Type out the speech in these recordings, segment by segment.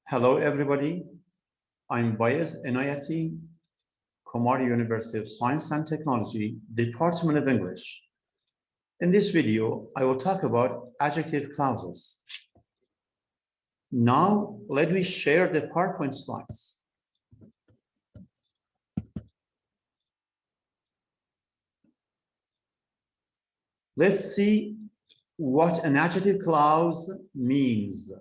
Hello, everybody. I'm Bayez Enayati, Komari University of Science and Technology, Department of English. In this video, I will talk about adjective clauses. Now, let me share the PowerPoint slides. Let's see what an adjective clause means.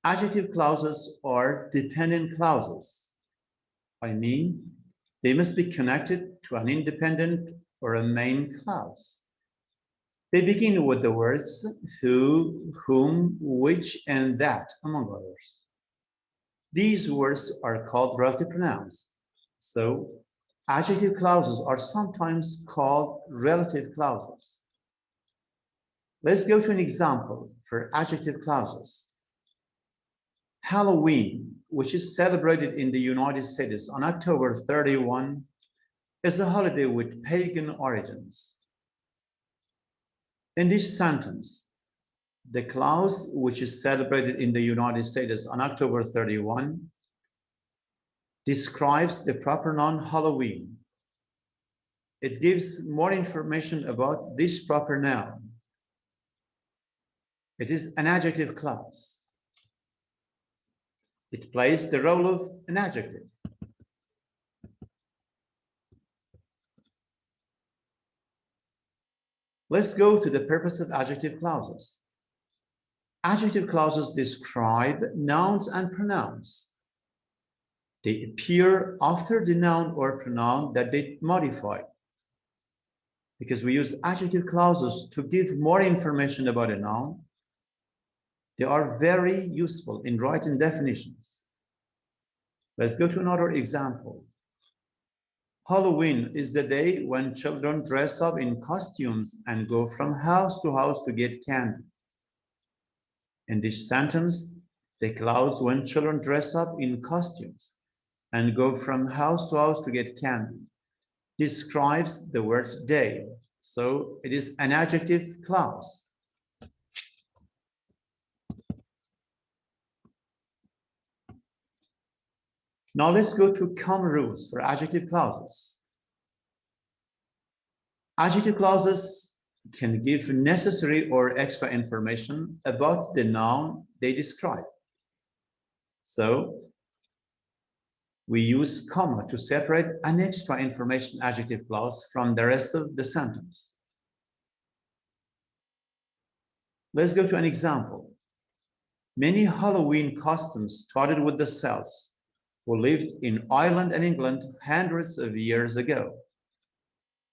Adjective clauses are dependent clauses. I mean, they must be connected to an independent or a main clause. They begin with the words who, whom, which, and that, among others. These words are called relative pronouns. So, adjective clauses are sometimes called relative clauses. Let's go to an example for adjective clauses. Halloween, which is celebrated in the United States on October 31, is a holiday with pagan origins. In this sentence, the clause, which is celebrated in the United States on October 31, describes the proper noun Halloween. It gives more information about this proper noun. It is an adjective clause. It plays the role of an adjective. Let's go to the purpose of adjective clauses. Adjective clauses describe nouns and pronouns. They appear after the noun or pronoun that they modify. Because we use adjective clauses to give more information about a noun, they are very useful in writing definitions. Let's go to another example. Halloween is the day when children dress up in costumes and go from house to house to get candy. In this sentence, the clause when children dress up in costumes and go from house to house to get candy describes the word day. So it is an adjective clause. Now let's go to common rules for adjective clauses. Adjective clauses can give necessary or extra information about the noun they describe. So we use comma to separate an extra information adjective clause from the rest of the sentence. Let's go to an example. Many Halloween costumes started with the Celts, who lived in Ireland and England hundreds of years ago.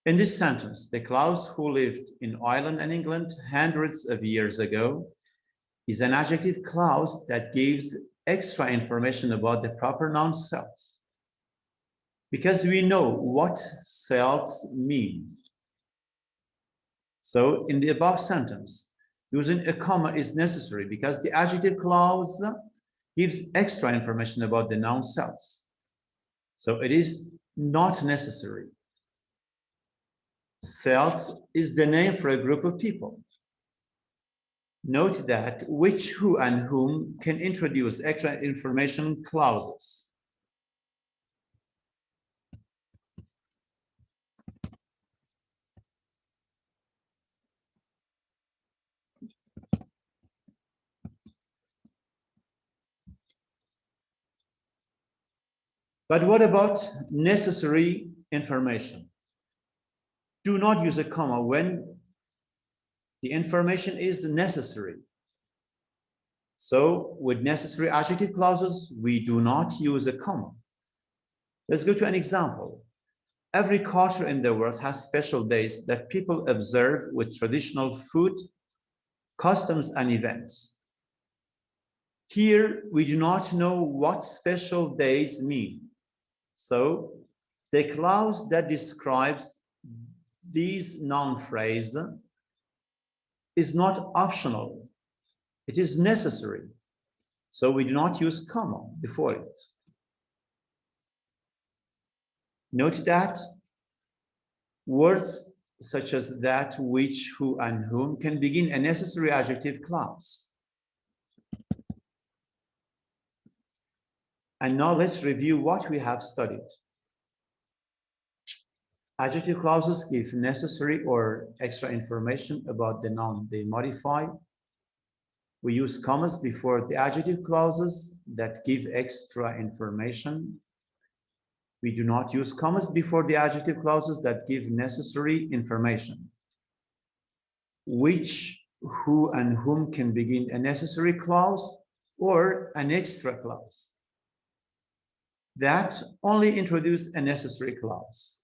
In this sentence, the clause who lived in Ireland and England hundreds of years ago is an adjective clause that gives extra information about the proper noun Celts. Because we know what Celts mean. So in the above sentence, using a comma is necessary because the adjective clause gives extra information about the noun Celts. So it is not necessary. Celts is the name for a group of people. Note that which, who, and whom can introduce extra information clauses. But what about necessary information? Do not use a comma when the information is necessary. So with necessary adjective clauses, we do not use a comma. Let's go to an example. Every culture in the world has special days that people observe with traditional food, customs, and events. Here, we do not know what special days mean. So the clause that describes these noun phrase is not optional. It is necessary. So we do not use comma before it. Note that words such as that, which, who, and whom can begin a necessary adjective clause. And now let's review what we have studied. Adjective clauses give necessary or extra information about the noun they modify. We use commas before the adjective clauses that give extra information. We do not use commas before the adjective clauses that give necessary information. Which, who, and whom can begin a necessary clause or an extra clause. That only introduce a necessary clause.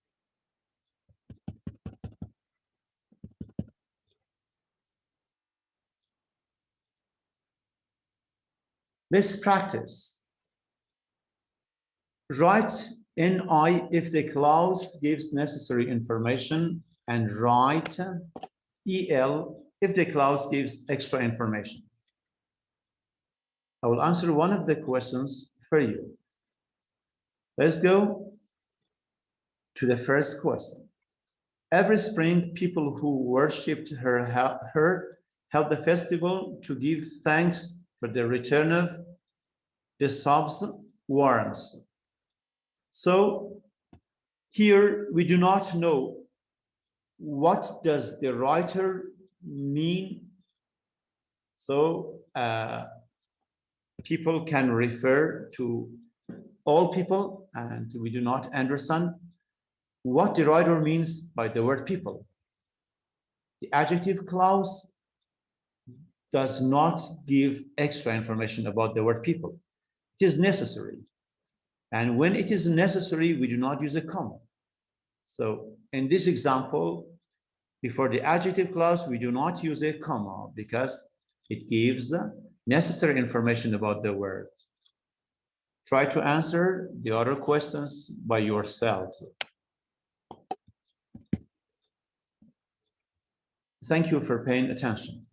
Let's practice. Write NI if the clause gives necessary information, and write EL if the clause gives extra information. I will answer one of the questions for you. Let's go to the first question. Every spring, people who worshipped her held the festival to give thanks for the return of the sub's warmth. So here we do not know what does the writer mean. So people can refer to all people, and we do not understand what the writer means by the word people. The adjective clause does not give extra information about the word people. It is necessary. And when it is necessary, we do not use a comma. So in this example, before the adjective clause, we do not use a comma because it gives necessary information about the word. Try to answer the other questions by yourselves. Thank you for paying attention.